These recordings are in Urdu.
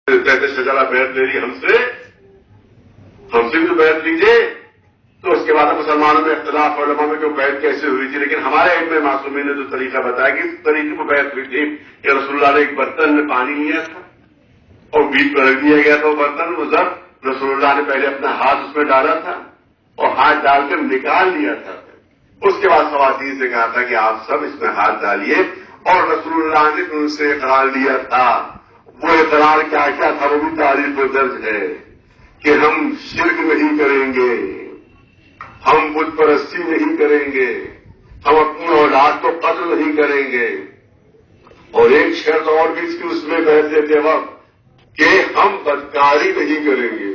شجرہ بیعت لے لی ہم سے بھی تو بیعت لیجیے. تو اس کے بعد مسلمانوں میں اختلاف علماء میں کہ وہ بیعت کیسے ہوئی تھی، لیکن ہمارے علم معصومین نے جو طریقہ بتایا کہ اس طریقے کو بیعت ہوئی تھی کہ رسول اللہ نے ایک برتن میں پانی لیا تھا اور بیچ میں رکھ دیا گیا تھا وہ برتن. وہ ضرب رسول اللہ نے پہلے اپنا ہاتھ اس میں ڈالا تھا اور ہاتھ ڈال کر نکال لیا تھا. اس کے بعد خواتین سے کہا تھا کہ آپ سب اس میں ہاتھ ڈالیے، اور رسول اللہ نے ان سے اقرار لیا تھا. وہ اقرار کیا کیا تھا وہ بھی تاریخ میں درج ہے کہ ہم شرک نہیں کریں گے، ہم بت پرستی نہیں کریں گے، ہم اپنی اولاد کو قتل نہیں کریں گے، اور ایک شرط اور بھی اس کی اس میں بیعت دیتے وقت کہ ہم بدکاری نہیں کریں گے.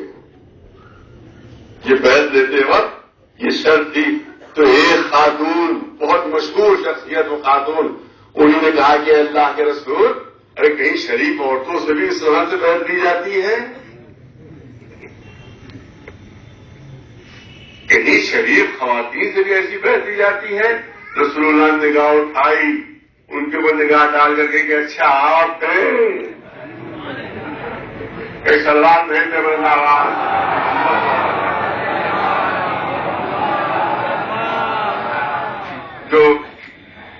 یہ بیعت دیتے وقت یہ شرط تھی. تو ایک خاتون بہت مشہور شخصیت وہ خاتون، انہوں نے کہا کہ اللہ کے رسول ارے کہیں شریف عورتوں سے بھی اس طرح سے بیعت دی جاتی ہے، کہیں شریف خواتین سے بھی ایسی بیعت دی جاتی ہے. رسول اللہ نے نگاہ اٹھائی، ان کے اوپر نگاہ ڈال کر کے کہ اچھا آپ ہیں کہ سلام بھیجنے بنا جو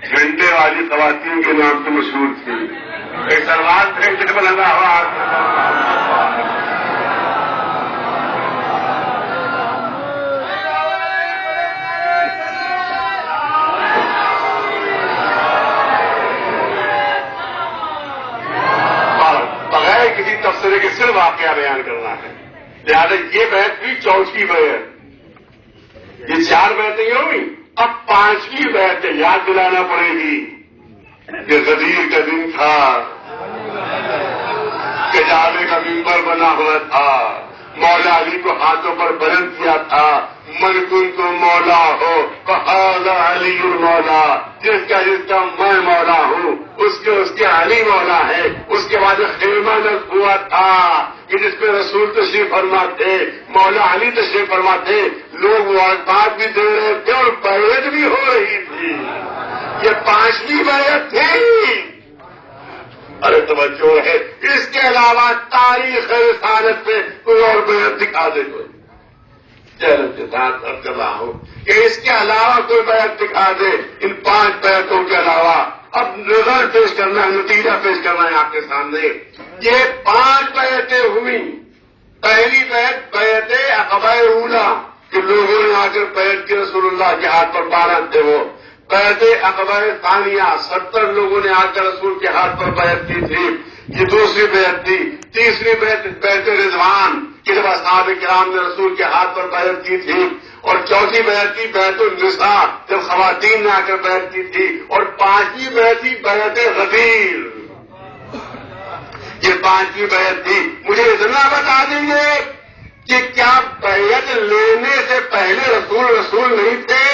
جھنڈے والی خواتین کے نام سے مشہور تھی، ایک سلمان بھیجنے بنا بغیر کسی تبصرے کے صرف واقعہ بیان کرنا ہے. لہٰذا یہ بیعت بھی چوتھی بیعت، یہ 4 بیعتیں ہوئی، اب 5ویں بیعت یاد دلانا پڑے گی. یہ غدیر کا دن تھا، کجاوے کا ممبر بنا ہوا تھا، مولا علی کو ہاتھوں پر بلند کیا تھا، من کن تو مولا ہو فہذا علی المولا، جس کا میں مولا ہوں اس کے علی مولا ہے. اس کے بعد خیمہ نصب ہوا تھا کہ جس میں رسول تشریف فرما تھے، مولا علی تشریف فرما تھے، لوگ مبارکباد بھی دے رہے تھے اور بیعت بھی ہو رہی تھی. یہ 5ویں بیعت تھی. ارے توجہ ہے، اس کے علاوہ تاریخ رسالت میں کوئی اور بیعت دکھا دے کوئی. چیلنج کے ساتھ اب کر رہا ہوں کہ اس کے علاوہ کوئی بیعت دکھا دے ان 5 بیعتوں کے علاوہ. اب رزلٹ پیش کرنا ہے، نتیجہ پیش کرنا ہے آپ کے سامنے. یہ 5 بیعتیں ہوئی. پہلی بیعت بیعت عقبہ اولا کہ لوگوں نے آ کر بیعت کی، رسول اللہ کے ہاتھ پر 12 تھے وہ. بیعت عقبہ ثانیہ 70 لوگوں نے آ کر رسول کے ہاتھ پر بیعت کی تھی، یہ دوسری بیعت تھی. تیسری بیعت بیعت رضوان کہ جب اصحاب کرام نے رسول کے ہاتھ پر بیعت کی تھی. اور چوتھی بیعت تھی بیعت النساء جب خواتین نے آ کر بیعت کی تھی. اور 5ویں بیعت تھی بیعت غدیر. یہ 5ویں بیعت تھی. مجھے اتنا بتا دیجیے کہ کیا بیعت لینے سے پہلے رسول نہیں تھے؟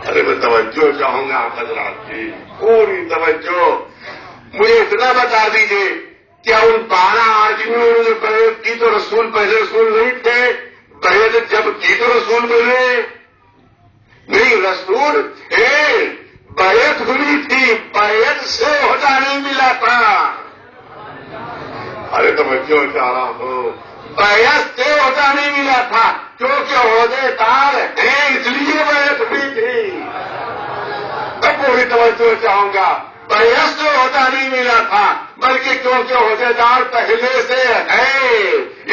ارے میں توجہ چاہوں گا آپ حضرات کی پوری توجہ. مجھے اتنا بتا دیجیے کیا ان 12 آدمیوں نے بیعت کی تو پہلے رسول نہیں تھے؟ بیعت جب کی تو رسول ملے نہیں، رسول بیعت ہوئی تھی، بیعت سے عہدہ نہیں ملا تھا. ارے توجہ چاہ رہا ہوں، بیعت سے عہدہ نہیں ملا تھا کیونکہ عہدے دار ہیں اس لیے بیعت ہوئی تھی. اب پوری توجہ چاہوں گا، بیعت سے عہدہ نہیں ملا تھا بلکہ کیونکہ عہدے دار پہلے سے ہے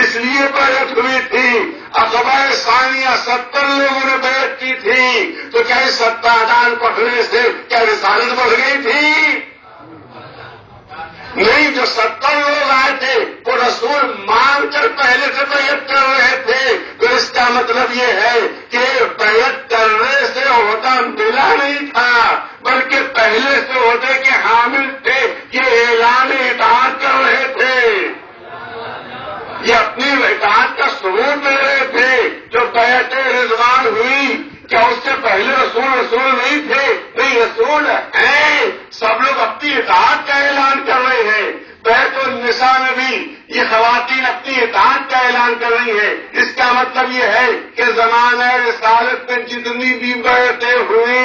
اس لیے بیعت ہوئی تھی. عقبہ ثانیہ 70 لوگوں نے بیعت کی تھی. تو کیا اس 70 اذان پڑھنے سے کیا رسالت بڑھ گئی تھی؟ نہیں. جو 70 لوگ آئے تھے وہ رسول مان کر پہلے سے بیعت کر رہے تھے. تو اس کا مطلب یہ ہے کہ بیعت کرنے سے عہدہ ملا نہیں تھا بلکہ پہلے سے عہدے کے حامل تھے. یہ اعلان اطاعت کر رہے تھے، یہ اپنی اطاعت کا ثبوت دے رہے تھے. جو بیعت رضوان ہوئی کیا اس سے پہلے رسول نہیں تھے؟ نہیں، رسول ہیں. سب لوگ اپنی اطاعت کا اعلان کر رہے ہیں. بیعت النساء میں بھی یہ خواتین اپنی اطاعت کا اعلان کر رہی ہیں. اس کا مطلب یہ ہے کہ زمانہ رسالت میں جتنی بھی بیعتیں ہوئی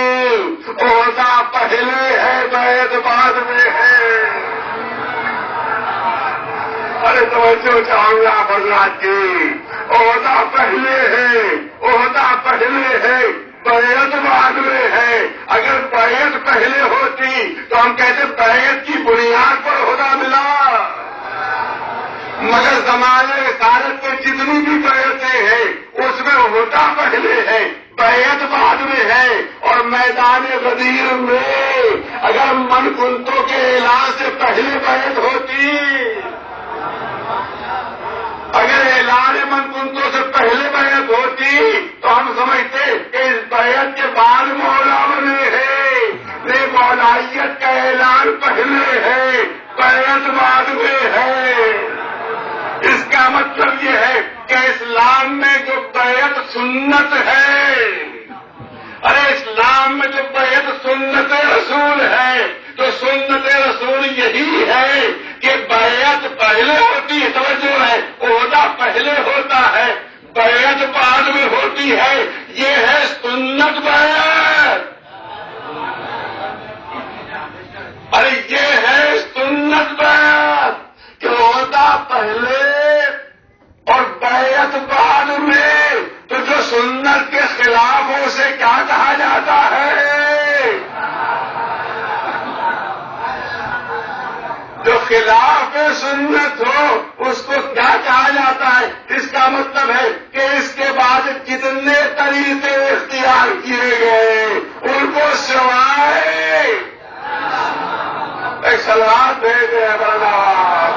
عہدہ پہلے ہے، بیعت بعد میں ہے. ارے توجہ چاہوں گا حضرات کی، عہدہ پہلے ہے، عہدہ پہلے ہے، بیعت بعد میں ہے۔ اگر بیعت پہلے ہوتی تو ہم کہتے بیعت کی بنیاد پر عہدہ ملا، مگر زمانے رسالت کے جتنی بھی بیعتیں ہیں اس میں عہدہ پہلے ہے، بیعت بعد میں ہے۔ اور میدان غدیر میں اگر من کنتوں کے اعلان سے پہلے بیعت ہوتی، اگر اعلان من کنتوں سے پہلے بیعت ہوتی تو ہم سمجھتے کہ اس بیعت کے بعد مولا بنے ہیں، نہیں مولائیت کا اعلان پہلے ہے، بیعت بعد میں ہے۔ اس کا مطلب یہ ہے کہ اسلام میں جو بیعت سنت ہے، ارے اسلام میں جو بیعت سنت رسول ہے تو سنت رسول یہی ہے کہ بیعت پہلے ہوتی ہے، توجہ ہے، عہدہ پہلے ہوتا ہے، بیعت بعد میں ہوتی ہے، یہ ہے سنت بیعت۔ ارے یہ ہے سنت بیعت کہ عہدہ پہلے اور بیعت بعد میں، تو جو سنت کے خلاف ہو اسے کیا کہا جاتا ہے؟ جو خلاف سنت ہو اس کو کیا کہا جاتا ہے؟ اس کا مطلب ہے کہ اس کے بعد جتنے طریقے اختیار کیے گئے ان کو سوائے ایک سلوات بھیجے بڑا